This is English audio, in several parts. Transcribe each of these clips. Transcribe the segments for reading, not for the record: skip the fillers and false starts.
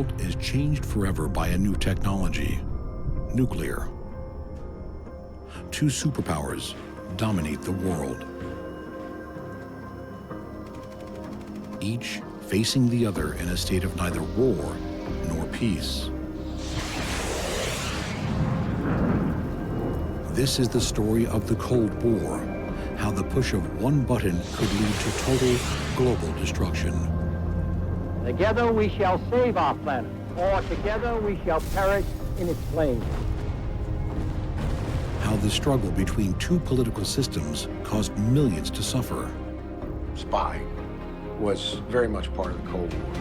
world is changed forever by a new technology, nuclear. Two superpowers dominate the world, each facing the other in a state of neither war nor peace. This is the story of the Cold War, how the push of one button could lead to total global destruction. Together we shall save our planet, or together we shall perish in its flames. How the struggle between two political systems caused millions to suffer. Spying was very much part of the Cold War.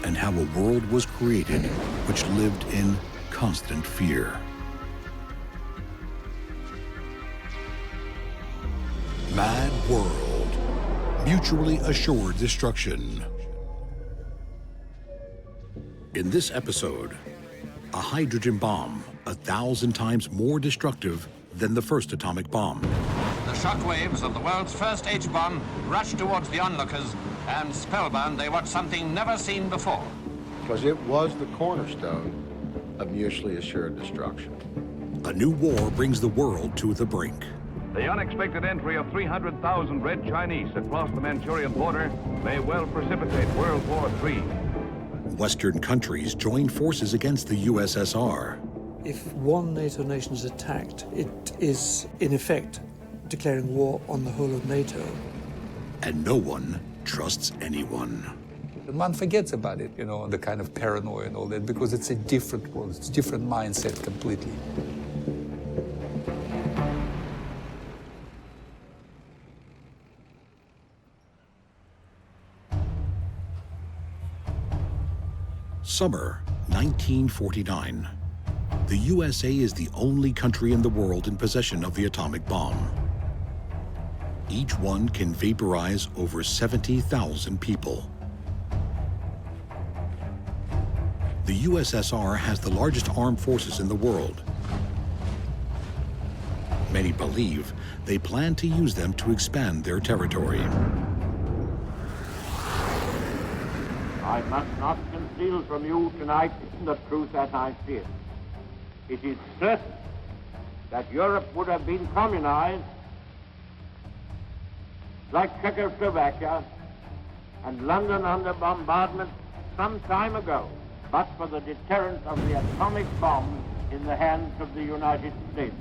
And how a world was created which lived in constant fear. Mad world, mutually assured destruction. In this episode, a hydrogen bomb 1,000 times more destructive than the first atomic bomb. The shockwaves of the world's first H-bomb rushed towards the onlookers, and spellbound they watched something never seen before. Because it was the cornerstone of mutually assured destruction. A new war brings the world to the brink. The unexpected entry of 300,000 Red Chinese across the Manchurian border may well precipitate World War III. Western countries join forces against the USSR. If one NATO nation is attacked, it is, in effect, declaring war on the whole of NATO. And no one trusts anyone. And one forgets about it, you know, the kind of paranoia and all that, because it's a different world, it's a different mindset completely. Summer 1949. The USA is the only country in the world in possession of the atomic bomb. Each one can vaporize over 70,000 people. The USSR has the largest armed forces in the world. Many believe they plan to use them to expand their territory. I must not conceal from you tonight the truth as I see it. It is certain that Europe would have been communized like Czechoslovakia and London under bombardment some time ago, but for the deterrent of the atomic bomb in the hands of the United States.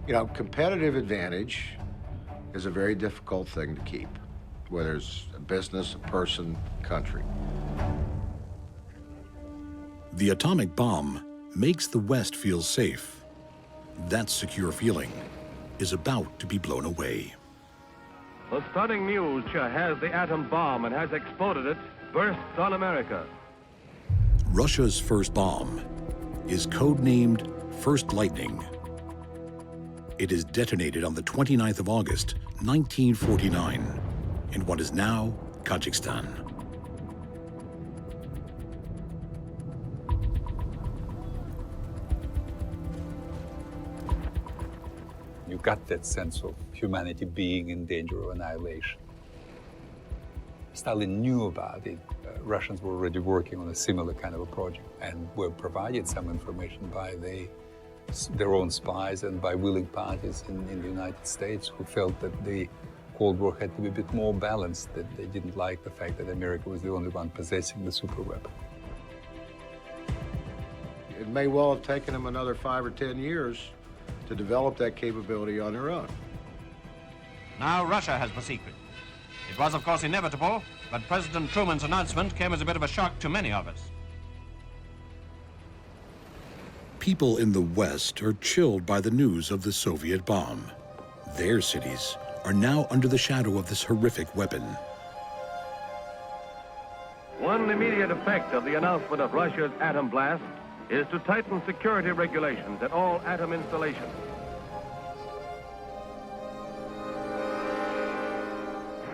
You know, competitive advantage is a very difficult thing to keep, whether it's a business, a person, country. The atomic bomb makes the West feel safe. That secure feeling is about to be blown away. The stunning news has the atom bomb and has exploded it bursts on America. Russia's first bomb is codenamed First Lightning. It is detonated on the 29th of August, 1949, in what is now Kazakhstan. You got that sense of humanity being in danger of annihilation. Stalin knew about it. Russians were already working on a similar kind of a project and were provided some information by their own spies and by willing parties in the United States who felt that the Cold War had to be a bit more balanced, that they didn't like the fact that America was the only one possessing the superweapon. It may well have taken them another 5 or 10 years to develop that capability on their own. Now Russia has the secret. It was, of course, inevitable, but President Truman's announcement came as a bit of a shock to many of us. People in the West are chilled by the news of the Soviet bomb. Their cities are now under the shadow of this horrific weapon. One immediate effect of the announcement of Russia's atom blast is to tighten security regulations at all atom installations.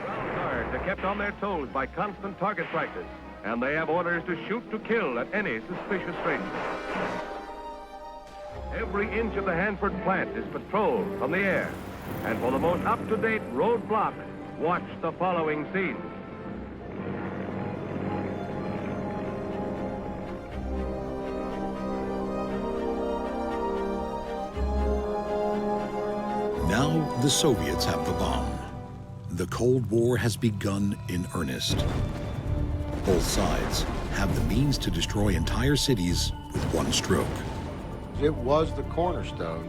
Ground guards are kept on their toes by constant target practice, and they have orders to shoot to kill at any suspicious stranger. Every inch of the Hanford plant is patrolled from the air. And for the most up-to-date roadblock, watch the following scene. Now the Soviets have the bomb. The Cold War has begun in earnest. Both sides have the means to destroy entire cities with one stroke. It was the cornerstone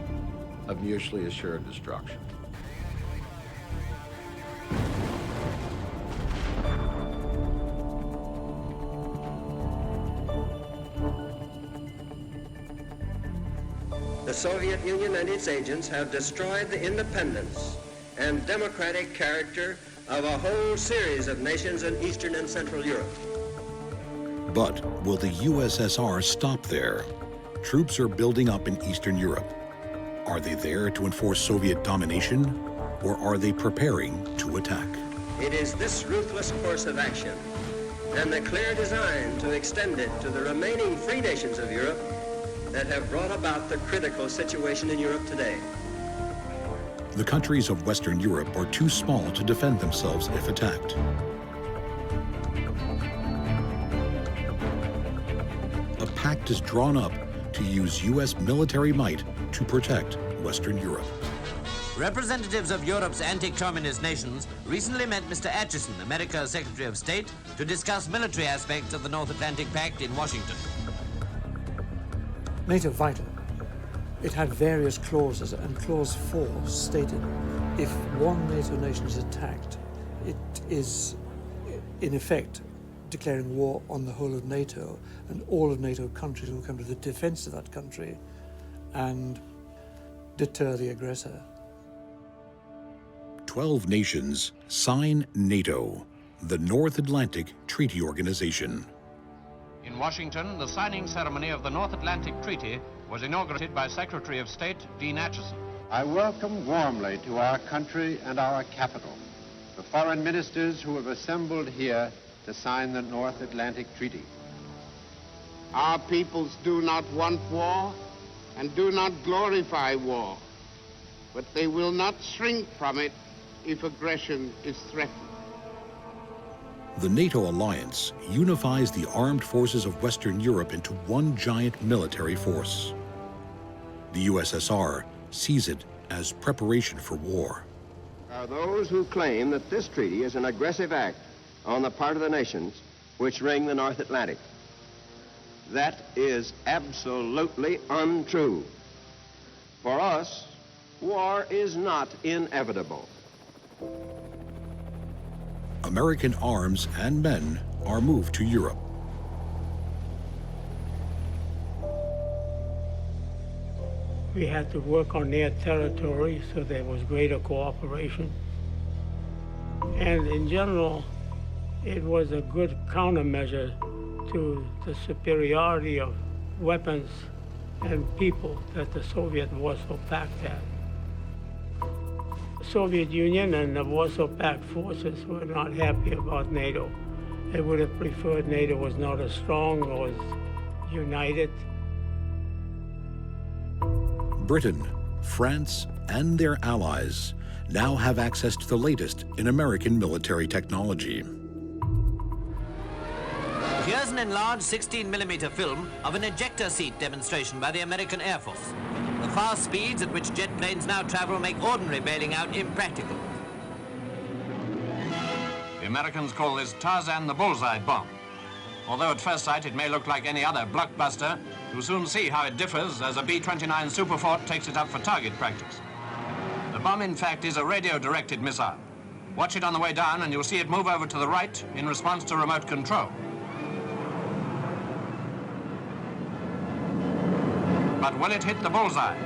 of mutually assured destruction. The Soviet Union and its agents have destroyed the independence and democratic character of a whole series of nations in Eastern and Central Europe. But will the USSR stop there? Troops are building up in Eastern Europe. Are they there to enforce Soviet domination, or are they preparing to attack? It is this ruthless course of action and the clear design to extend it to the remaining free nations of Europe that have brought about the critical situation in Europe today. The countries of Western Europe are too small to defend themselves if attacked. A pact is drawn up to use U.S. military might to protect Western Europe. Representatives of Europe's anti-communist nations recently met Mr. Atchison, America's Secretary of State, to discuss military aspects of the North Atlantic Pact in Washington. NATO vital. It had various clauses, and Clause 4 stated if one NATO nation is attacked, it is, in effect, declaring war on the whole of NATO, and all of NATO countries will come to the defense of that country and deter the aggressor. 12 nations sign NATO, the North Atlantic Treaty Organization. In Washington, the signing ceremony of the North Atlantic Treaty was inaugurated by Secretary of State Dean Acheson. I welcome warmly to our country and our capital the foreign ministers who have assembled here to sign the North Atlantic Treaty. Our peoples do not want war and do not glorify war, but they will not shrink from it if aggression is threatened. The NATO alliance unifies the armed forces of Western Europe into one giant military force. The USSR sees it as preparation for war. There are those who claim that this treaty is an aggressive act on the part of the nations which ring the North Atlantic. That is absolutely untrue. For us, war is not inevitable. American arms and men are moved to Europe. We had to work on their territory, so there was greater cooperation. And in general, it was a good countermeasure to the superiority of weapons and people that the Soviet Warsaw Pact had. The Soviet Union and the Warsaw Pact forces were not happy about NATO. They would have preferred NATO was not as strong or as united. Britain, France, and their allies now have access to the latest in American military technology. Here's an enlarged 16mm film of an ejector seat demonstration by the American Air Force. The fast speeds at which jet planes now travel make ordinary bailing out impractical. The Americans call this Tarzan the Bullseye bomb. Although at first sight it may look like any other blockbuster, you'll soon see how it differs as a B-29 Superfort takes it up for target practice. The bomb, in fact, is a radio-directed missile. Watch it on the way down and you'll see it move over to the right in response to remote control. But will it hit the bullseye?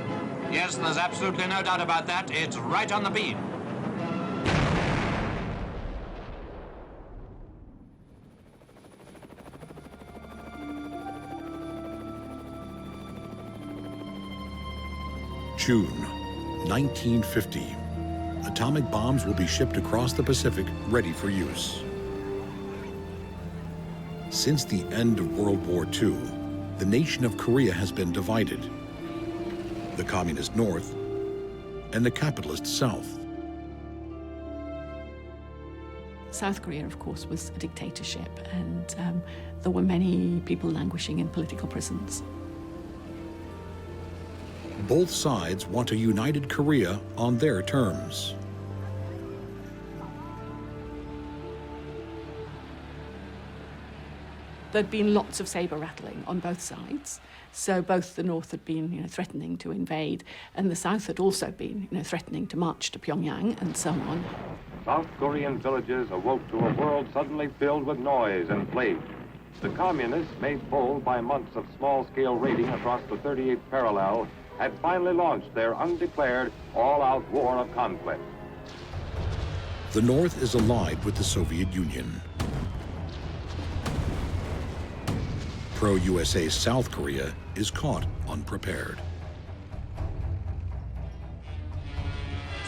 Yes, there's absolutely no doubt about that. It's right on the beam. June 1950. Atomic bombs will be shipped across the Pacific, ready for use. Since the end of World War II, the nation of Korea has been divided. the communist North, and the capitalist South. South Korea, of course, was a dictatorship, and there were many people languishing in political prisons. Both sides want a united Korea on their terms. There'd been lots of saber rattling on both sides. So both the North had been, threatening to invade, and the South had also been, threatening to march to Pyongyang and so on. South Korean villages awoke to a world suddenly filled with noise and flames. The communists, made bold by months of small-scale raiding across the 38th parallel, had finally launched their undeclared, all-out war of conflict. The North is allied with the Soviet Union. Pro-USA South Korea is caught unprepared.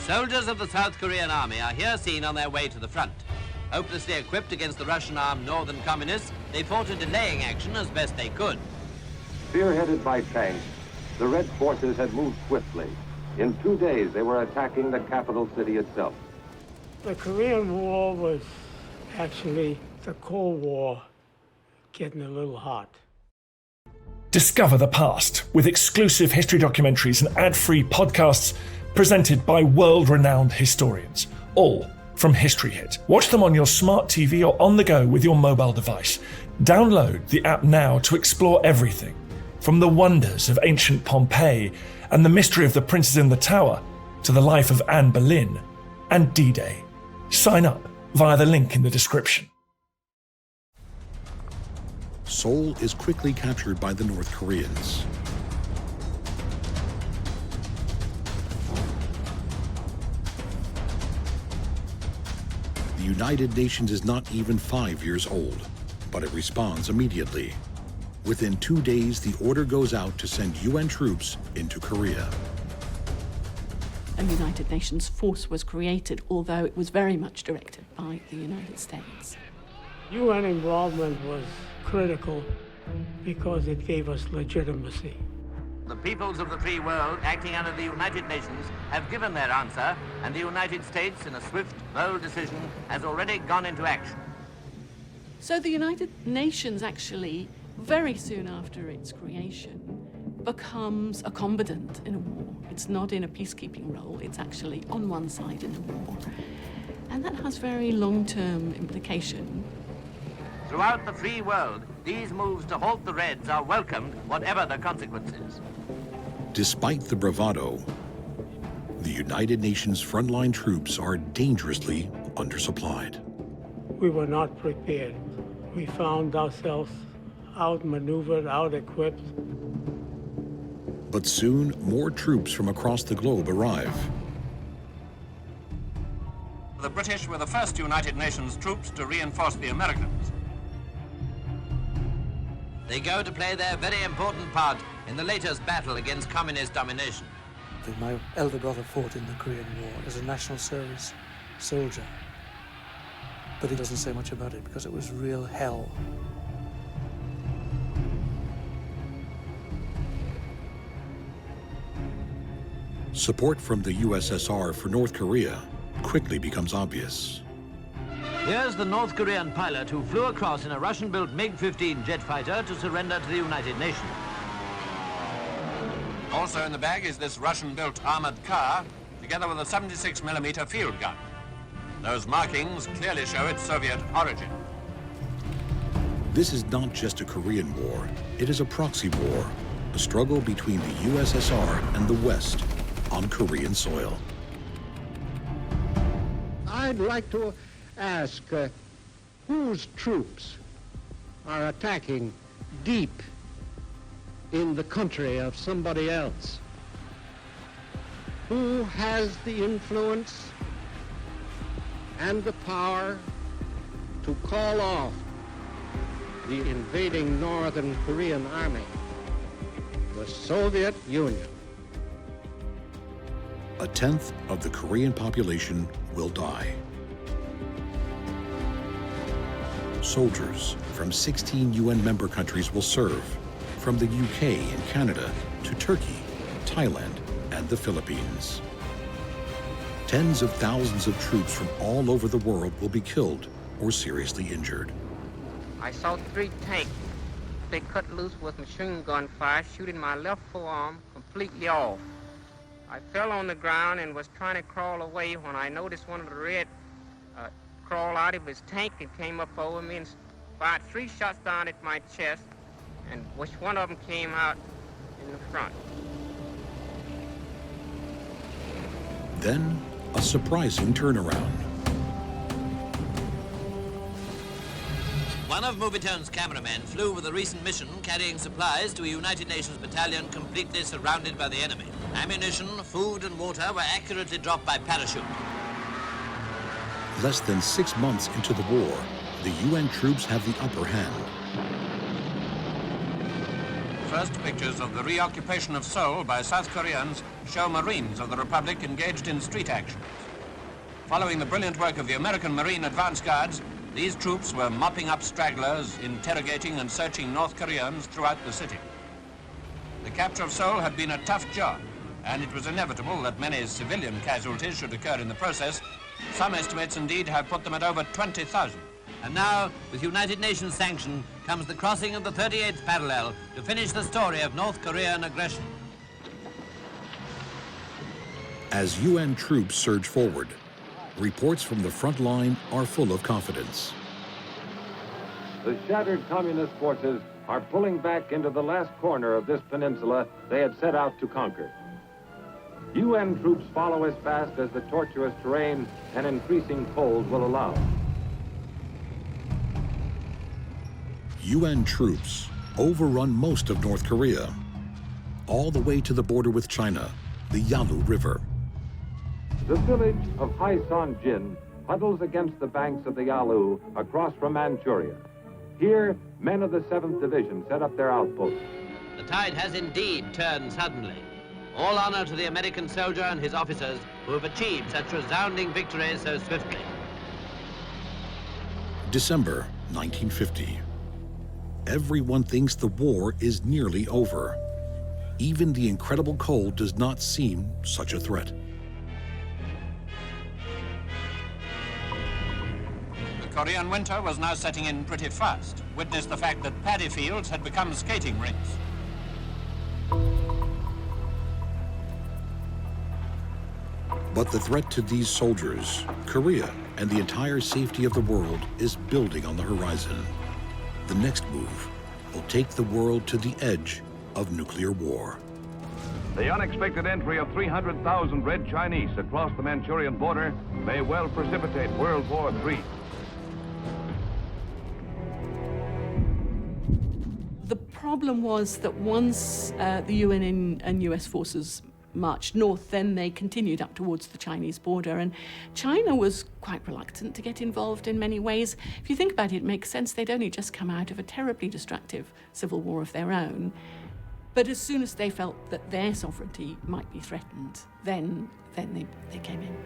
Soldiers of the South Korean army are here seen on their way to the front. Hopelessly equipped against the Russian-armed northern communists, they fought a delaying action as best they could. Spearheaded by tanks, the Red forces had moved swiftly. In 2 days, they were attacking the capital city itself. The Korean War was actually the Cold War getting a little hot. Discover the past with exclusive history documentaries and ad-free podcasts presented by world-renowned historians, all from History Hit. Watch them on your smart TV or on the go with your mobile device. Download the app now to explore everything, from the wonders of ancient Pompeii and the mystery of the princes in the tower to the life of Anne Boleyn and D-Day. Sign up via the link in the description. Seoul is quickly captured by the North Koreans. The United Nations is not even 5 years old, but it responds immediately. Within 2 days, the order goes out to send UN troops into Korea. A United Nations force was created, although it was very much directed by the United States. UN involvement was critical because it gave us legitimacy. The peoples of the free world, acting under the United Nations, have given their answer, and the United States, in a swift, bold decision, has already gone into action. So the United Nations actually, very soon after its creation, becomes a combatant in a war. It's not in a peacekeeping role, it's actually on one side in the war. And that has very long-term implication. Throughout the free world, these moves to halt the Reds are welcomed, whatever the consequences. Despite the bravado, the United Nations frontline troops are dangerously undersupplied. We were not prepared. We found ourselves outmaneuvered, out-equipped. But soon, more troops from across the globe arrive. The British were the first United Nations troops to reinforce the Americans. They go to play their very important part in the latest battle against communist domination. My elder brother fought in the Korean War as a national service soldier. But he doesn't say much about it because it was real hell. Support from the USSR for North Korea quickly becomes obvious. Here's the North Korean pilot who flew across in a Russian-built MiG-15 jet fighter to surrender to the United Nations. Also in the bag is this Russian-built armored car, together with a 76mm field gun. Those markings clearly show its Soviet origin. This is not just a Korean war, it is a proxy war, a struggle between the USSR and the West on Korean soil. I'd like to ask whose troops are attacking deep in the country of somebody else? Who has the influence and the power to call off the invading Northern Korean army? The Soviet Union. A tenth of the Korean population will die. Soldiers from 16 UN member countries will serve, from the UK and Canada to Turkey Thailand, and the Philippines. Tens of thousands of troops from all over the world will be killed or seriously injured. I saw 3 tanks. They cut loose with machine gun fire, shooting my left forearm completely off. I fell on the ground and was trying to crawl away when I noticed one of the red crawl out of his tank and came up over me and fired 3 shots down at my chest, and which one of them came out in the front. Then, a surprising turnaround. One of Movietone's cameramen flew with a recent mission carrying supplies to a United Nations battalion completely surrounded by the enemy. Ammunition, food and water were accurately dropped by parachute. Less than 6 months into the war, the UN troops have the upper hand. First pictures of the reoccupation of Seoul by South Koreans show Marines of the Republic engaged in street actions. Following the brilliant work of the American Marine Advance Guards, these troops were mopping up stragglers, interrogating and searching North Koreans throughout the city. The capture of Seoul had been a tough job, and it was inevitable that many civilian casualties should occur in the process. Some estimates indeed have put them at over 20,000. And now, with United Nations sanction, comes the crossing of the 38th parallel to finish the story of North Korean aggression. As UN troops surge forward, reports from the front line are full of confidence. The shattered communist forces are pulling back into the last corner of this peninsula they had set out to conquer. UN troops follow as fast as the tortuous terrain and increasing cold will allow. UN troops overrun most of North Korea, all the way to the border with China, the Yalu River. The village of Haisanjin huddles against the banks of the Yalu across from Manchuria. Here, men of the 7th Division set up their outposts. The tide has indeed turned suddenly. All honor to the American soldier and his officers who have achieved such resounding victories so swiftly. December 1950. Everyone thinks the war is nearly over. Even the incredible cold does not seem such a threat. The Korean winter was now setting in pretty fast. Witness the fact that paddy fields had become skating rinks. But the threat to these soldiers, Korea, and the entire safety of the world is building on the horizon. The next move will take the world to the edge of nuclear war. The unexpected entry of 300,000 Red Chinese across the Manchurian border may well precipitate World War III. The problem was that once the UN and US forces marched north, then they continued up towards the Chinese border, and China was quite reluctant to get involved in many ways. If you think about it, it makes sense. They'd only just come out of a terribly destructive civil war of their own. But as soon as they felt that their sovereignty might be threatened, then they came in.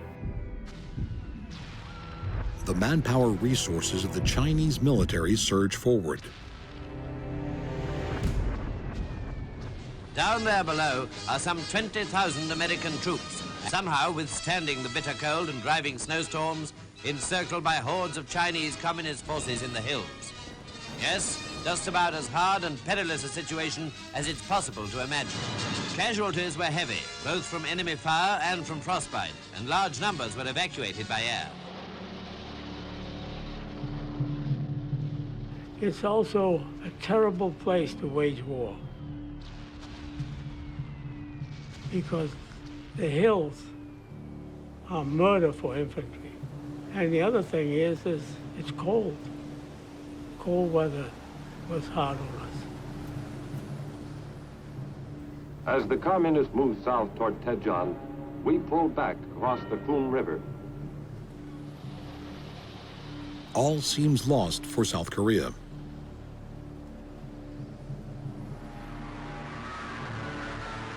The manpower resources of the Chinese military surge forward. Down there below are some 20,000 American troops, somehow withstanding the bitter cold and driving snowstorms, encircled by hordes of Chinese communist forces in the hills. Yes, just about as hard and perilous a situation as it's possible to imagine. Casualties were heavy, both from enemy fire and from frostbite, and large numbers were evacuated by air. It's also a terrible place to wage war, because the hills are murder for infantry. And the other thing is it's cold. Cold weather was hard on us. As the communists moved south toward Daejeon, we pulled back across the Kun River. All seems lost for South Korea.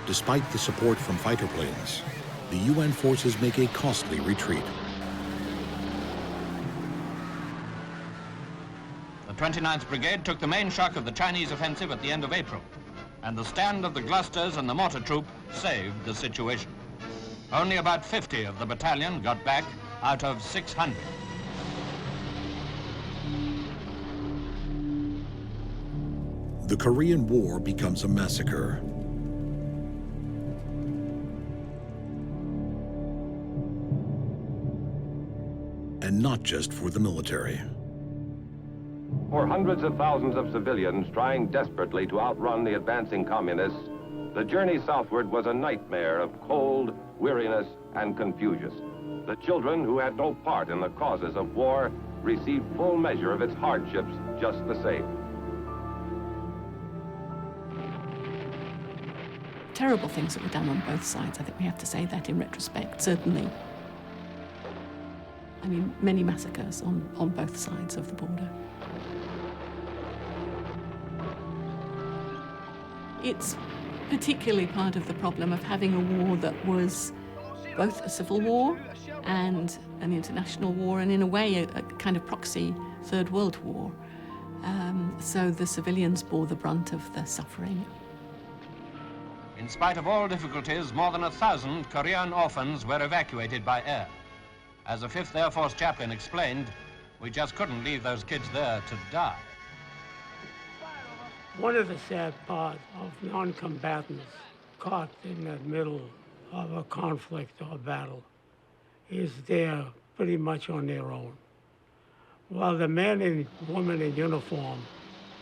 Despite the support from fighter planes, the UN forces make a costly retreat. The 29th Brigade took the main shock of the Chinese offensive at the end of April. and the stand of the Gloucesters and the mortar troop saved the situation. Only about 50 of the battalion got back out of 600. The Korean War becomes a massacre. And not just for the military. For hundreds of thousands of civilians trying desperately to outrun the advancing communists, the journey southward was a nightmare of cold, weariness, and confusion. The children who had no part in the causes of war received full measure of its hardships just the same. Terrible things that were done on both sides. I think we have to say that in retrospect, certainly. I mean, many massacres on both sides of the border. It's particularly part of the problem of having a war that was both a civil war and an international war, and in a way a kind of proxy Third World War. So the civilians bore the brunt of the suffering. In spite of all difficulties, more than 1,000 Korean orphans were evacuated by air. As a 5th Air Force chaplain explained, we just couldn't leave those kids there to die. One of the sad parts of non-combatants caught in the middle of a conflict or battle is they're pretty much on their own. While the man and woman in uniform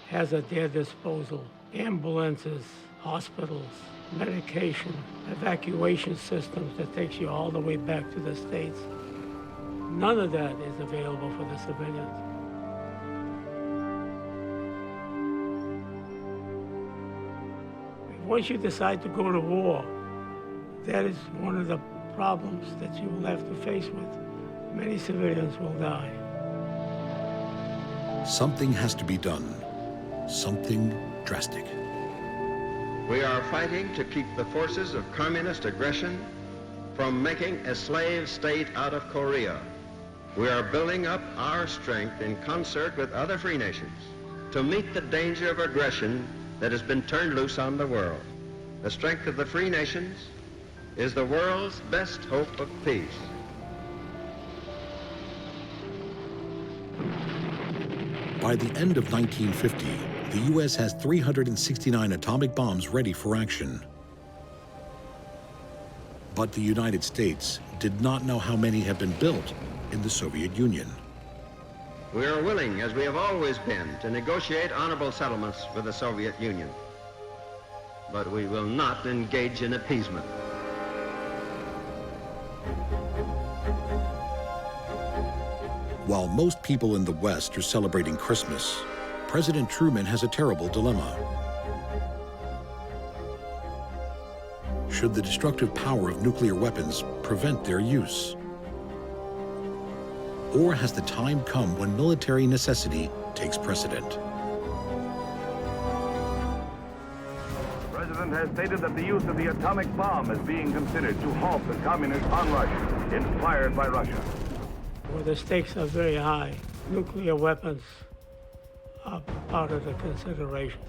has at their disposal ambulances, hospitals, medication, evacuation systems that takes you all the way back to the States, none of that is available for the civilians. Once you decide to go to war, that is one of the problems that you will have to face with. Many civilians will die. Something has to be done. Something drastic. We are fighting to keep the forces of communist aggression from making a slave state out of Korea. We are building up our strength in concert with other free nations to meet the danger of aggression that has been turned loose on the world. The strength of the free nations is the world's best hope of peace. By the end of 1950, the U.S. has 369 atomic bombs ready for action. But the United States did not know how many have been built in the Soviet Union. We are willing, as we have always been, to negotiate honorable settlements with the Soviet Union. But we will not engage in appeasement. While most people in the West are celebrating Christmas, President Truman has a terrible dilemma. Should the destructive power of nuclear weapons prevent their use? Or has the time come when military necessity takes precedent? The President has stated that the use of the atomic bomb is being considered to halt the communist onrush inspired by Russia. Where the stakes are very high, nuclear weapons are part of the considerations.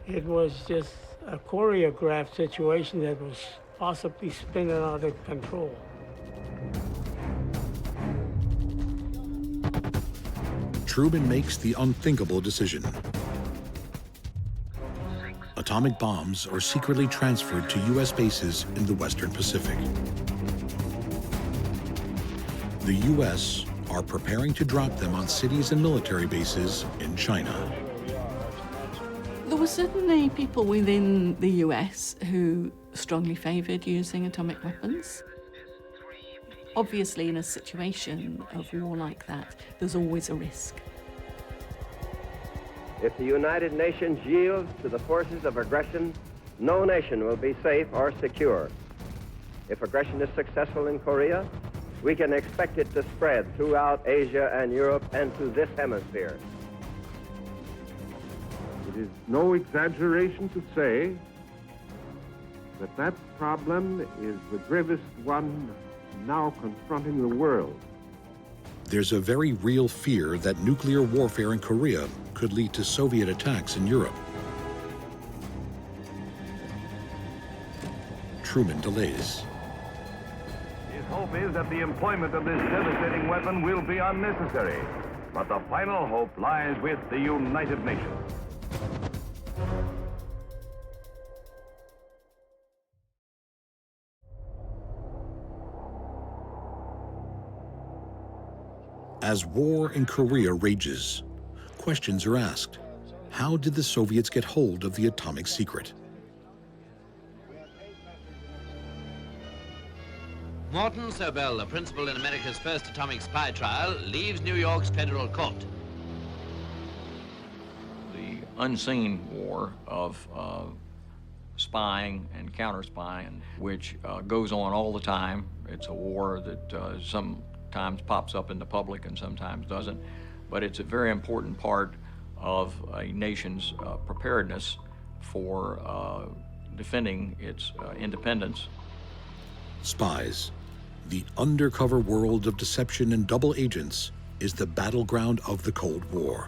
It was just a choreographed situation that was possibly spinning out of control. Truman makes the unthinkable decision. Atomic bombs are secretly transferred to U.S. bases in the Western Pacific. The U.S. are preparing to drop them on cities and military bases in China. There were certainly people within the US who strongly favored using atomic weapons. Obviously, in a situation of war like that, there's always a risk. If the United Nations yields to the forces of aggression, no nation will be safe or secure. If aggression is successful in Korea, we can expect it to spread throughout Asia and Europe and to this hemisphere. It is no exaggeration to say that that problem is the gravest one now confronting the world. There's a very real fear that nuclear warfare in Korea could lead to Soviet attacks in Europe. Truman delays. His hope is that the employment of this devastating weapon will be unnecessary. But the final hope lies with the United Nations. As war in Korea rages, questions are asked. How did the Soviets get hold of the atomic secret? Morton Sobel, a principal in America's first atomic spy trial, leaves New York's federal court. The unseen war of spying and counter-spying, which goes on all the time. It's a war that sometimes pops up in the public and sometimes doesn't, but it's a very important part of a nation's preparedness for defending its independence. Spies. The undercover world of deception and double agents is the battleground of the Cold War.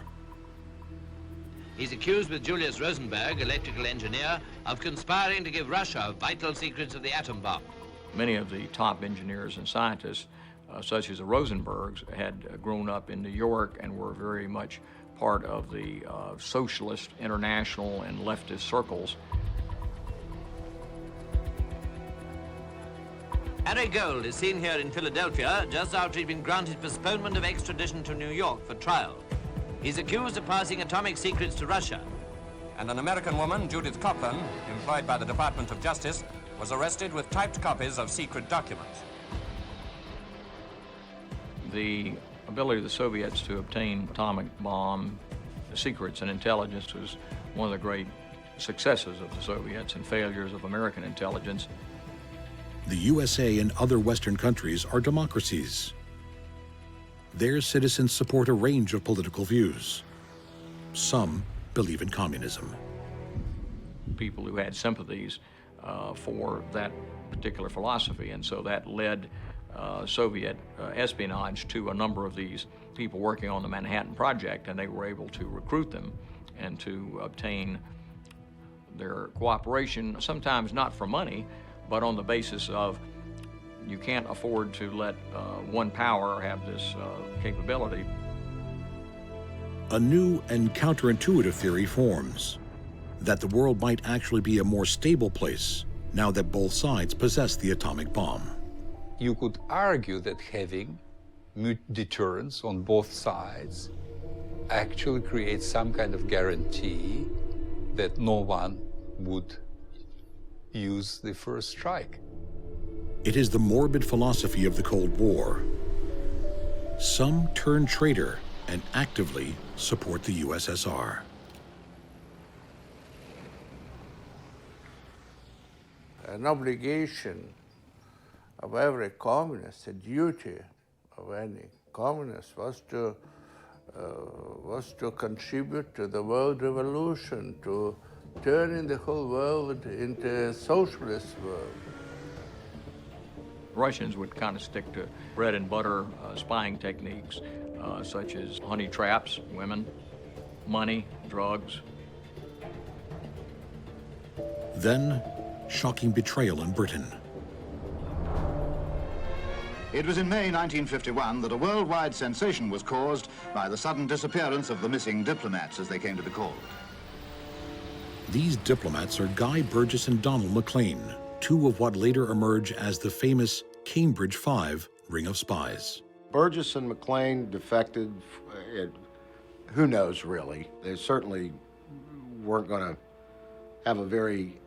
He's accused with Julius Rosenberg, electrical engineer, of conspiring to give Russia vital secrets of the atom bomb. Many of the top engineers and scientists, such as the Rosenbergs, had grown up in New York and were very much part of the socialist, international, and leftist circles. Harry Gold is seen here in Philadelphia just after he'd been granted postponement of extradition to New York for trial. He's accused of passing atomic secrets to Russia. And an American woman, Judith Copeland, employed by the Department of Justice, was arrested with typed copies of secret documents. The ability of the Soviets to obtain atomic bomb secrets and intelligence was one of the great successes of the Soviets and failures of American intelligence. The USA and other Western countries are democracies. Their citizens support a range of political views. Some believe in communism. People who had sympathies for that particular philosophy, and so that led Soviet espionage to a number of these people working on the Manhattan Project, and they were able to recruit them and to obtain their cooperation, sometimes not for money, but on the basis of you can't afford to let one power have this capability. A new and counterintuitive theory forms that the world might actually be a more stable place now that both sides possess the atomic bomb. You could argue that having deterrence on both sides actually creates some kind of guarantee that no one would use the first strike. It is the morbid philosophy of the Cold War. Some turn traitor and actively support the USSR. An obligation of every communist, a duty of any communist was to contribute to the world revolution, to turning the whole world into a socialist world. Russians would kind of stick to bread and butter spying techniques, such as honey traps, women, money, drugs. Then, shocking betrayal in Britain. It was in May 1951 that a worldwide sensation was caused by the sudden disappearance of the missing diplomats, as they came to be called. These diplomats are Guy Burgess and Donald Maclean, two of what later emerge as the famous Cambridge Five ring of spies. Burgess and McLean defected. Who knows, really? They certainly weren't going to have a very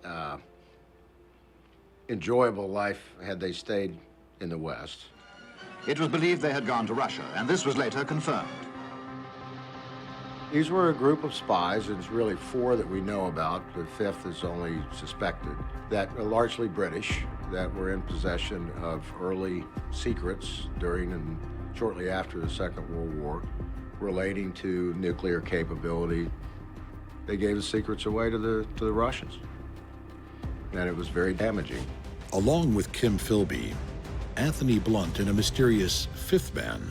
enjoyable life had they stayed in the West. It was believed they had gone to Russia, and this was later confirmed. These were a group of spies, and it's really four that we know about. The fifth is only suspected, that are largely British, that were in possession of early secrets during and shortly after the Second World War relating to nuclear capability. They gave the secrets away to the Russians, and it was very damaging. Along with Kim Philby, Anthony Blunt, and a mysterious fifth man,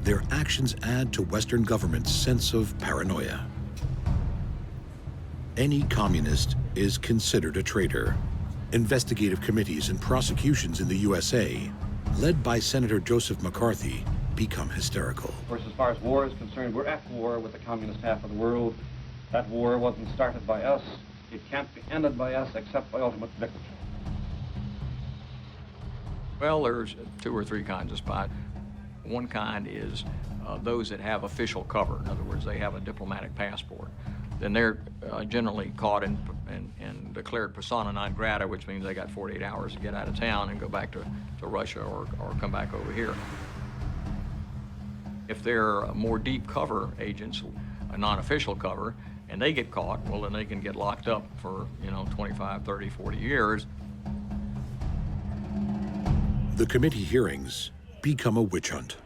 their actions add to Western government's sense of paranoia. Any communist is considered a traitor, Investigative committees and prosecutions in the USA, led by Senator Joseph McCarthy, become hysterical. Of course, as far as war is concerned, we're at war with the communist half of the world. That war wasn't started by us. It can't be ended by us except by ultimate victory. Well, there's 2 or 3 kinds of spies. One kind is those that have official cover. In other words, they have a diplomatic passport. Then they're generally caught and declared persona non grata, which means they got 48 hours to get out of town and go back to Russia or come back over here. If they're more deep cover agents, a non-official cover, and they get caught, well, then they can get locked up for, 25, 30, 40 years. The committee hearings become a witch hunt.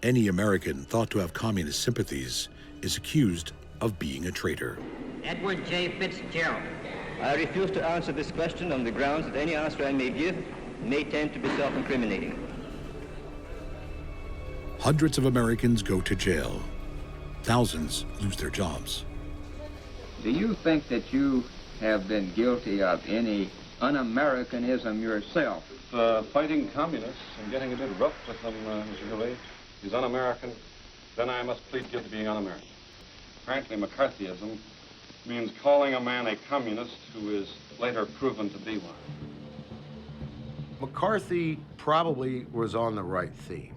Any American thought to have communist sympathies is accused of being a traitor. Edward J. Fitzgerald. I refuse to answer this question on the grounds that any answer I may give may tend to be self-incriminating. Hundreds of Americans go to jail. Thousands lose their jobs. Do you think that you have been guilty of any un-Americanism yourself? Fighting communists and getting a bit rough with them, Mr. Hillary, is un-American, then I must plead guilty to being un-American. Frankly, McCarthyism means calling a man a communist who is later proven to be one. McCarthy probably was on the right theme,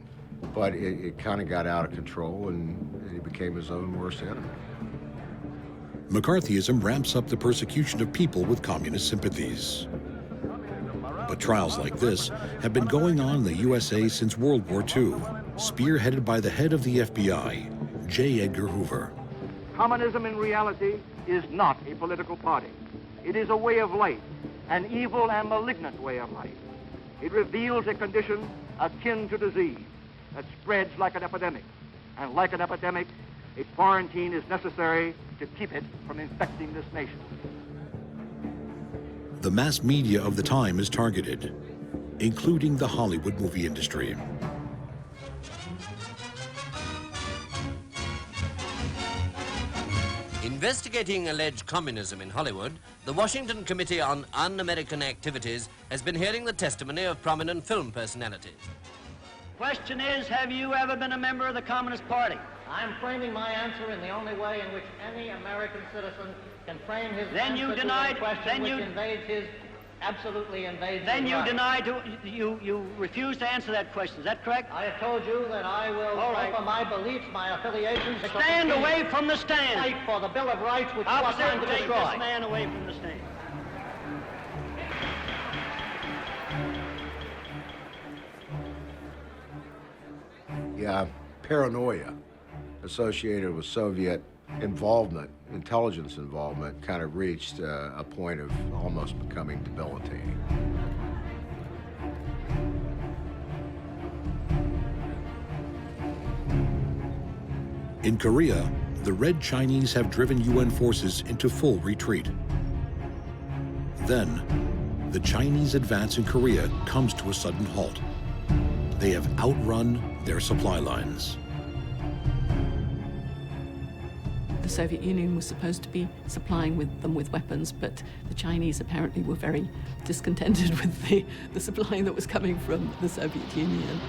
but it kind of got out of control and he became his own worst enemy. McCarthyism ramps up the persecution of people with communist sympathies. But trials like this have been going on in the USA since World War II, spearheaded by the head of the FBI, J. Edgar Hoover. Communism in reality is not a political party. It is a way of life, an evil and malignant way of life. It reveals a condition akin to disease that spreads like an epidemic. And like an epidemic, a quarantine is necessary to keep it from infecting this nation. The mass media of the time is targeted, including the Hollywood movie industry. Investigating alleged communism in Hollywood, the Washington Committee on Un-American Activities has been hearing the testimony of prominent film personalities. Question is, have you ever been a member of the Communist Party? I'm framing my answer in the only way in which any American citizen can frame his then answer you denied, to a question then which you, invades his, absolutely invades Then his you right. denied, you refused to answer that question. Is that correct? I have told you that I will offer my beliefs, my affiliations. Stand away from the stand. Fight for the Bill of Rights, which you are Officer, trying to take destroy. this man away from the stand. Yeah, paranoia associated with Soviet involvement, intelligence involvement, kind of reached a point of almost becoming debilitating. In Korea, the Red Chinese have driven UN forces into full retreat. Then, the Chinese advance in Korea comes to a sudden halt. They have outrun their supply lines. The Soviet Union was supposed to be supplying them with weapons, but the Chinese apparently were very discontented with the supply that was coming from the Soviet Union.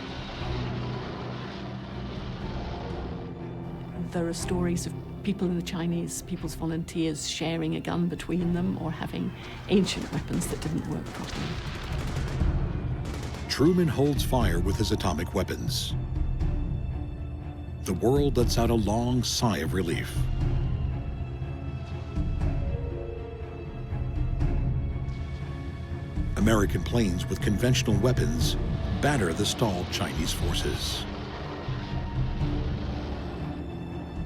There are stories of people in the Chinese People's Volunteers sharing a gun between them or having ancient weapons that didn't work properly. Truman holds fire with his atomic weapons. The world lets out a long sigh of relief. American planes with conventional weapons batter the stalled Chinese forces.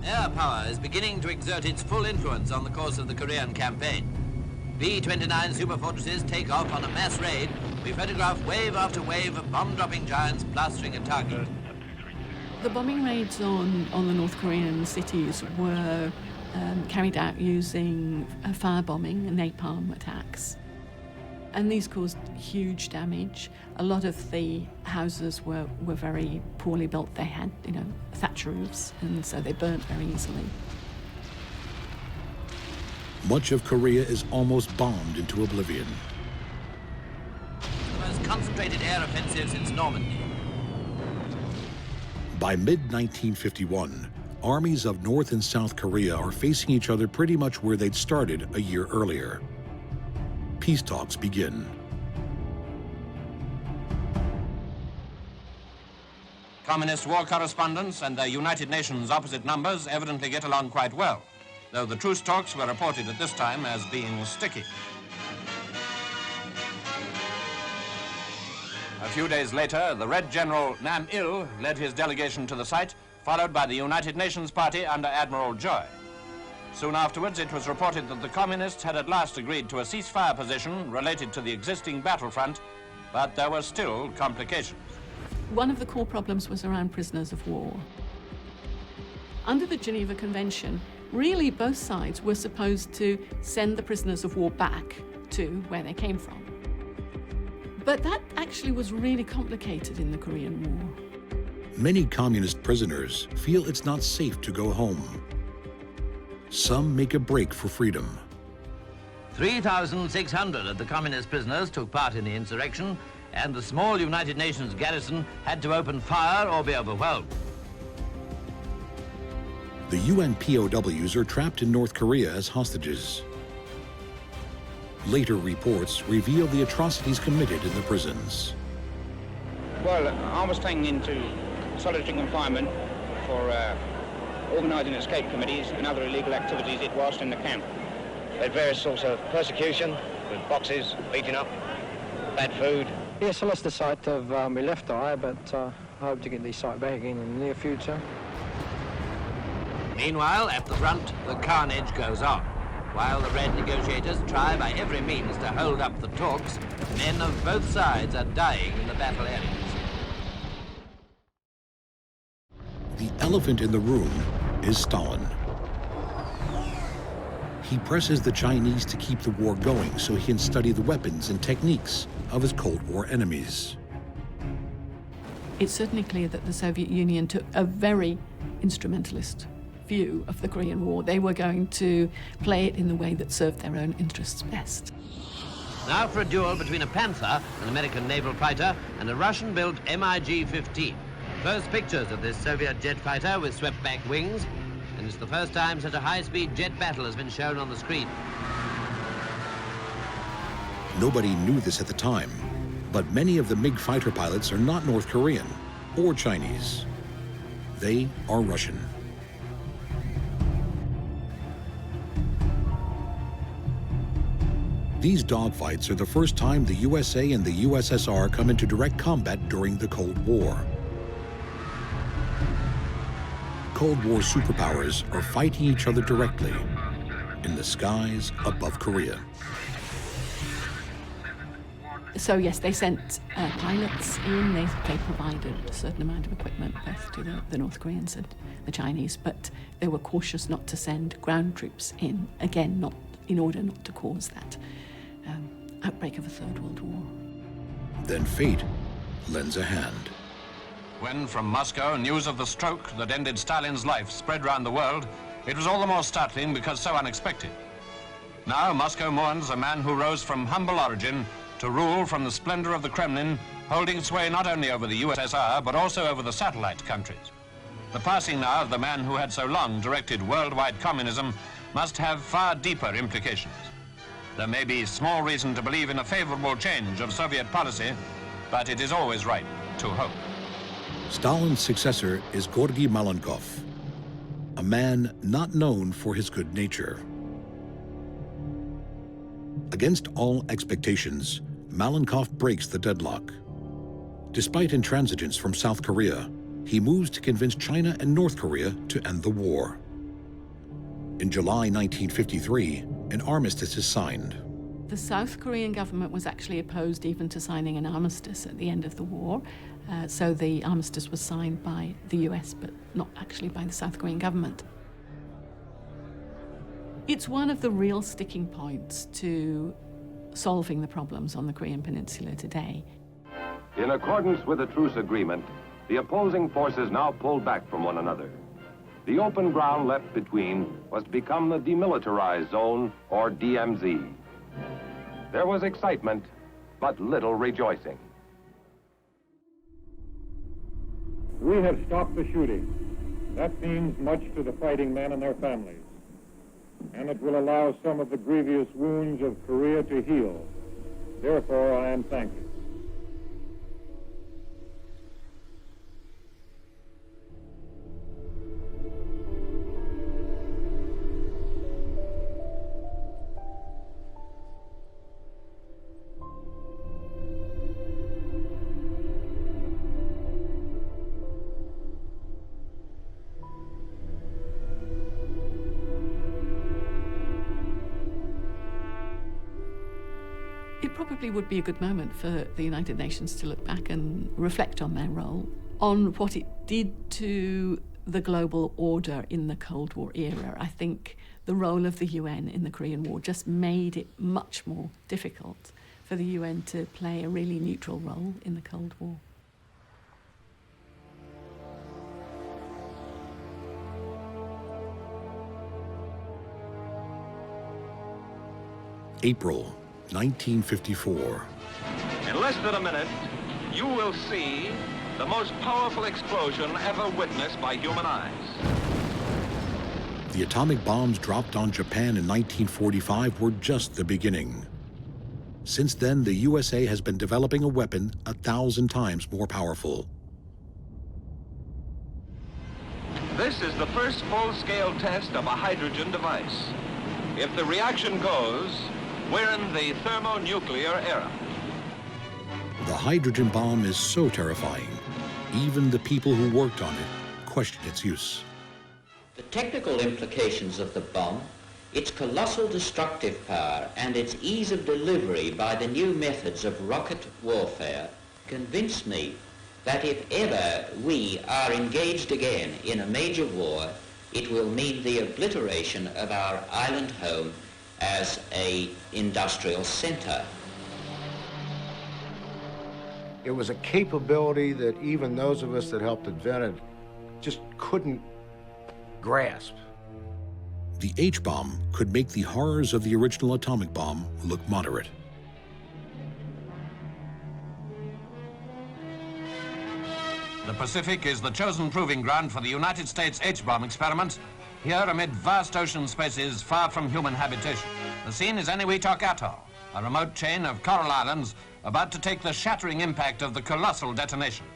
Air power is beginning to exert its full influence on the course of the Korean campaign. B-29 superfortresses take off on a mass raid. We photograph wave after wave of bomb-dropping giants plastering a target. The bombing raids on the North Korean cities were carried out using firebombing and napalm attacks. And these caused huge damage. A lot of the houses were very poorly built. They had, thatch roofs, and so they burnt very easily. Much of Korea is almost bombed into oblivion. concentrated air offensive since Normandy. By mid-1951, armies of North and South Korea are facing each other pretty much where they'd started a year earlier. Peace talks begin. Communist war correspondents and their United Nations opposite numbers evidently get along quite well, though the truce talks were reported at this time as being sticky. A few days later, the Red General Nam Il led his delegation to the site, followed by the United Nations party under Admiral Joy. Soon afterwards, it was reported that the communists had at last agreed to a ceasefire position related to the existing battlefront, but there were still complications. One of the core problems was around prisoners of war. Under the Geneva Convention, really both sides were supposed to send the prisoners of war back to where they came from. But that actually was really complicated in the Korean War. Many communist prisoners feel it's not safe to go home. Some make a break for freedom. 3,600 of the communist prisoners took part in the insurrection, and the small United Nations garrison had to open fire or be overwhelmed. The UN POWs are trapped in North Korea as hostages. Later reports reveal the atrocities committed in the prisons. Well, I was taken into solitary confinement for organising escape committees and other illegal activities it whilst in the camp. Had various sorts of persecution, with boxes, beating up, bad food. Yes, I lost the sight of my left eye, but I hope to get the sight back again in the near future. Meanwhile, at the front, the carnage goes on. While the Red negotiators try by every means to hold up the talks, men of both sides are dying in the battle areas. The elephant in the room is Stalin. He presses the Chinese to keep the war going so he can study the weapons and techniques of his Cold War enemies. It's certainly clear that the Soviet Union took a very instrumentalist view of the Korean War. They were going to play it in the way that served their own interests best. Now for a duel between a Panther, an American naval fighter, and a Russian-built MiG-15. First pictures of this Soviet jet fighter with swept-back wings, and it's the first time such a high-speed jet battle has been shown on the screen. Nobody knew this at the time, but many of the MiG fighter pilots are not North Korean or Chinese. They are Russian. These dogfights are the first time the USA and the USSR come into direct combat during the Cold War. Cold War superpowers are fighting each other directly in the skies above Korea. So yes, they sent pilots in. They provided a certain amount of equipment both to the North Koreans and the Chinese, but they were cautious not to send ground troops in, again, not in order not to cause that outbreak of a Third World War. Then fate lends a hand. When from Moscow news of the stroke that ended Stalin's life spread around the world, it was all the more startling because so unexpected. Now Moscow mourns a man who rose from humble origin to rule from the splendor of the Kremlin, holding sway not only over the USSR, but also over the satellite countries. The passing now of the man who had so long directed worldwide communism must have far deeper implications. There may be small reason to believe in a favorable change of Soviet policy, but it is always right to hope. Stalin's successor is Georgy Malenkov, a man not known for his good nature. Against all expectations, Malenkov breaks the deadlock. Despite intransigence from South Korea, he moves to convince China and North Korea to end the war. In July 1953, an armistice is signed. The South Korean government was actually opposed even to signing an armistice at the end of the war. So the armistice was signed by the US, but not actually by the South Korean government. It's one of the real sticking points to solving the problems on the Korean Peninsula today. In accordance with the truce agreement, the opposing forces now pulled back from one another. The open ground left between was to become the demilitarized zone, or DMZ. There was excitement, but little rejoicing. We have stopped the shooting. That means much to the fighting men and their families. And it will allow some of the grievous wounds of Korea to heal. Therefore, I am thankful. It probably would be a good moment for the United Nations to look back and reflect on their role, on what it did to the global order in the Cold War era. I think the role of the UN in the Korean War just made it much more difficult for the UN to play a really neutral role in the Cold War. April 1954. In less than a minute, you will see the most powerful explosion ever witnessed by human eyes. The atomic bombs dropped on Japan in 1945 were just the beginning. Since then, the USA has been developing a weapon 1,000 times more powerful. This is the first full-scale test of a hydrogen device. If the reaction goes, we're in the thermonuclear era. The hydrogen bomb is so terrifying, even the people who worked on it question its use. The technical implications of the bomb, its colossal destructive power, and its ease of delivery by the new methods of rocket warfare convince me that if ever we are engaged again in a major war, it will mean the obliteration of our island home as an industrial center. It was a capability that even those of us that helped invent it just couldn't grasp. The H-bomb could make the horrors of the original atomic bomb look moderate. The Pacific is the chosen proving ground for the United States H-bomb experiment, here amid vast ocean spaces far from human habitation. The scene is Eniwetok Atoll, a remote chain of coral islands about to take the shattering impact of the colossal detonation.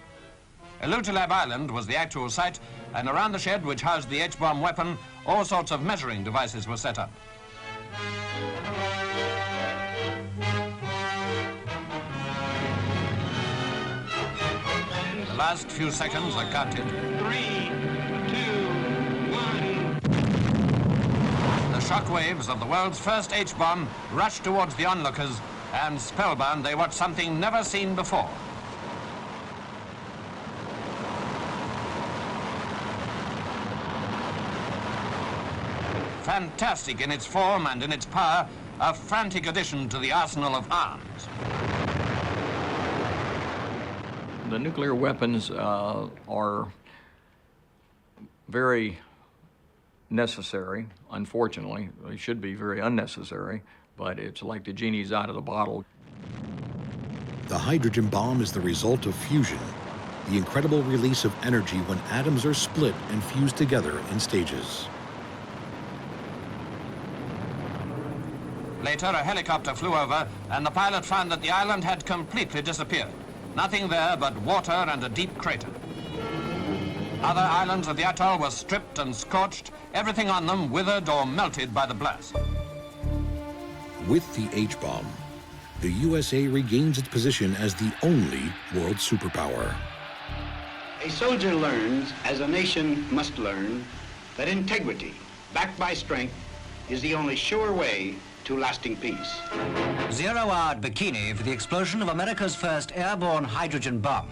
Elutalab Island was the actual site, and around the shed which housed the H-bomb weapon, all sorts of measuring devices were set up. The last few seconds are counted. 3, 2, The shock waves of the world's first H-bomb rushed towards the onlookers, and spellbound they watched something never seen before. Fantastic in its form and in its power, a frantic addition to the arsenal of arms. The nuclear weapons are very necessary. Unfortunately, they should be very unnecessary, but it's like the genie's out of the bottle. The hydrogen bomb is the result of fusion, the incredible release of energy when atoms are split and fused together in stages. Later, a helicopter flew over, and the pilot found that the island had completely disappeared. Nothing there but water and a deep crater. Other islands of the atoll were stripped and scorched, everything on them withered or melted by the blast. With the H-bomb, the USA regains its position as the only world superpower. A soldier learns, as a nation must learn, that integrity, backed by strength, is the only sure way to lasting peace. Zero-hour bikini for the explosion of America's first airborne hydrogen bomb.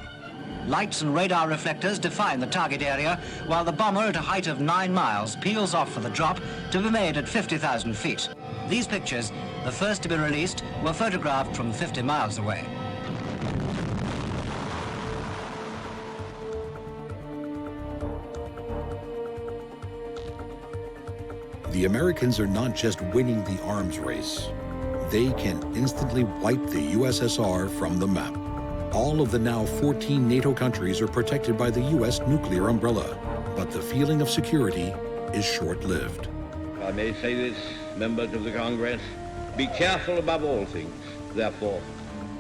Lights and radar reflectors define the target area, while the bomber at a height of 9 miles peels off for the drop to be made at 50,000 feet. These pictures, the first to be released, were photographed from 50 miles away. The Americans are not just winning the arms race. They can instantly wipe the USSR from the map. All of the now 14 NATO countries are protected by the U.S. nuclear umbrella, but the feeling of security is short-lived. I may say this, members of the Congress, be careful above all things, therefore,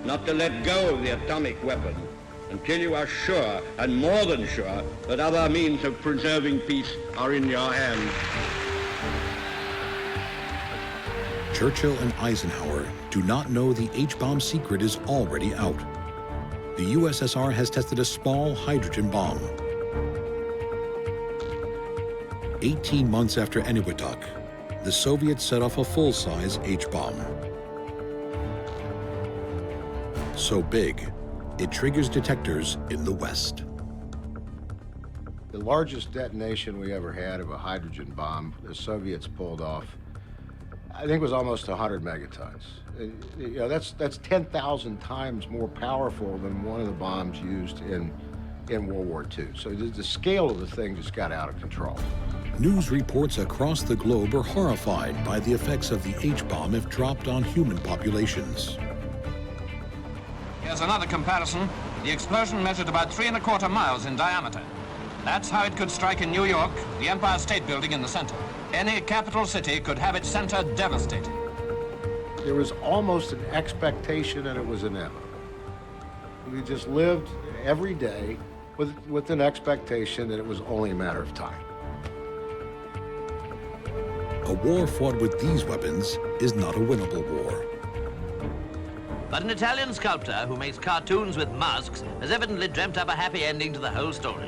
not to let go of the atomic weapon until you are sure, and more than sure, that other means of preserving peace are in your hands. Churchill and Eisenhower do not know the H-bomb secret is already out. The USSR has tested a small hydrogen bomb. 18 months after Eniwetok, the Soviets set off a full-size H-bomb. So big, it triggers detectors in the West. The largest detonation we ever had of a hydrogen bomb, the Soviets pulled off, I think it was almost 100 megatons. You know, that's 10,000 times more powerful than one of the bombs used in World War II. So the scale of the thing just got out of control. News reports across the globe are horrified by the effects of the H-bomb if dropped on human populations. Here's another comparison. The explosion measured about 3¼ miles in diameter. That's how it could strike in New York, the Empire State Building in the center. Any capital city could have its center devastated. There was almost an expectation that it was inevitable. We just lived every day with an expectation that it was only a matter of time. A war fought with these weapons is not a winnable war. But an Italian sculptor who makes cartoons with masks has evidently dreamt up a happy ending to the whole story.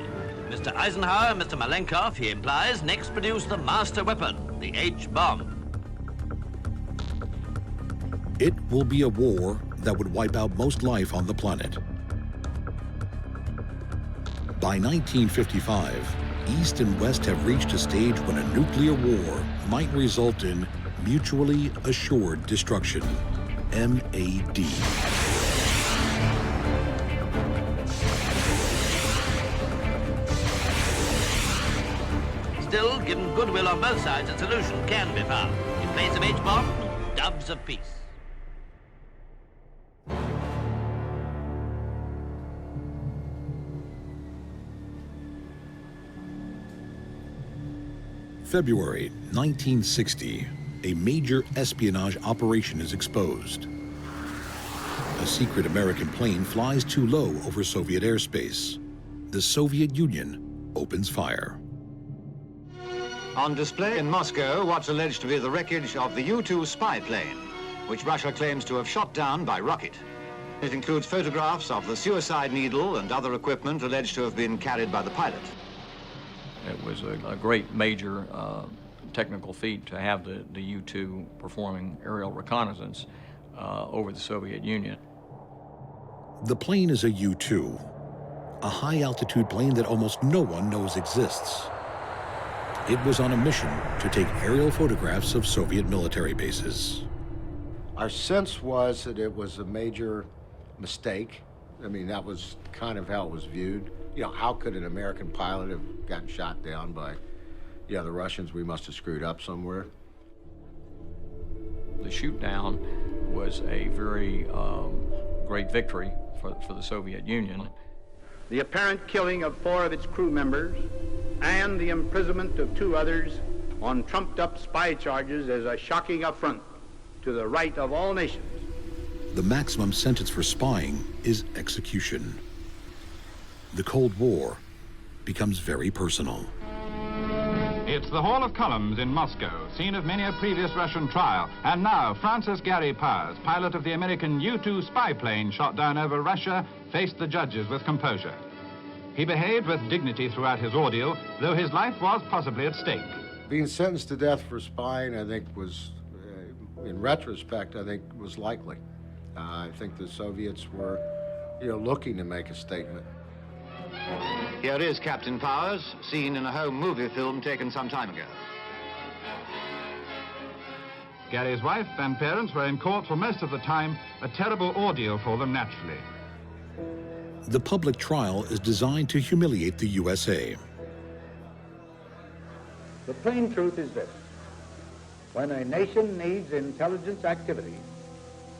Mr. Eisenhower and Mr. Malenkov, he implies, next produce the master weapon, the H-bomb. It will be a war that would wipe out most life on the planet. By 1955, East and West have reached a stage when a nuclear war might result in mutually assured destruction, M.A.D. Still, given goodwill on both sides, a solution can be found. In place of H-bomb, doves of peace. February 1960, a major espionage operation is exposed. A secret American plane flies too low over Soviet airspace. The Soviet Union opens fire. On display in Moscow, what's alleged to be the wreckage of the U-2 spy plane, which Russia claims to have shot down by rocket. It includes photographs of the suicide needle and other equipment alleged to have been carried by the pilot. It was a great major technical feat to have the U-2 performing aerial reconnaissance over the Soviet Union. The plane is a U-2, a high-altitude plane that almost no one knows exists. It was on a mission to take aerial photographs of Soviet military bases. Our sense was that it was a major mistake. I mean, that was kind of how it was viewed. You know, how could an American pilot have gotten shot down by, the Russians? We must have screwed up somewhere. The shoot down was a very great victory for the Soviet Union. The apparent killing of 4 of its crew members and the imprisonment of 2 others on trumped-up spy charges is a shocking affront to the right of all nations. The maximum sentence for spying is execution. The Cold War becomes very personal. It's the Hall of Columns in Moscow, scene of many a previous Russian trial. And now, Francis Gary Powers, pilot of the American U-2 spy plane shot down over Russia, faced the judges with composure. He behaved with dignity throughout his ordeal, though his life was possibly at stake. Being sentenced to death for spying, I think, was, in retrospect, I think was likely. I think the Soviets were, looking to make a statement. Here is Captain Powers, seen in a home movie film taken some time ago. Gary's wife and parents were in court for most of the time, a terrible ordeal for them naturally. The public trial is designed to humiliate the USA. The plain truth is this. When a nation needs intelligence activity,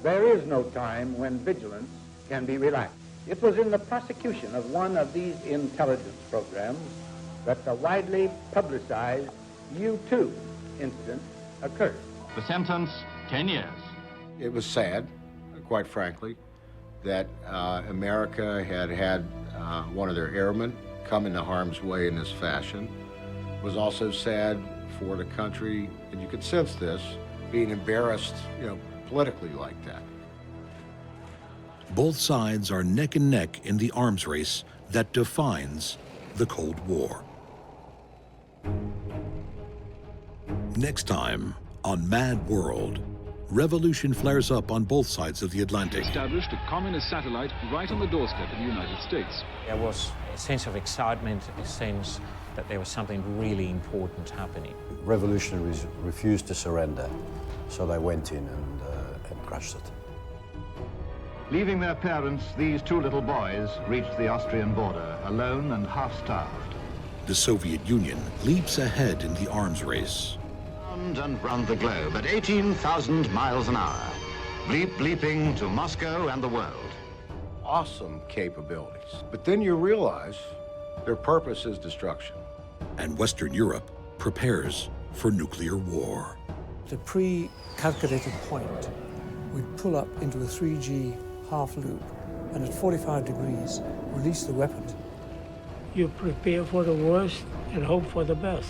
there is no time when vigilance can be relaxed. It was in the prosecution of one of these intelligence programs that the widely publicized U-2 incident occurred. The sentence, 10 years. It was sad, quite frankly, that America had one of their airmen come into harm's way in this fashion. It was also sad for the country, and you could sense this, being embarrassed, politically like that. Both sides are neck and neck in the arms race that defines the Cold War. Next time on Mad World, revolution flares up on both sides of the Atlantic. Established a communist satellite right on the doorstep of the United States. There was a sense of excitement, a sense that there was something really important happening. Revolutionaries refused to surrender, so they went in and crushed it. Leaving their parents, these two little boys reached the Austrian border, alone and half-starved. The Soviet Union leaps ahead in the arms race. And round the globe at 18,000 miles an hour, bleeping to Moscow and the world. Awesome capabilities. But then you realize their purpose is destruction. And Western Europe prepares for nuclear war. At a pre-calculated point, we'd pull up into a 3G half loop and at 45 degrees release the weapon. You prepare for the worst and hope for the best.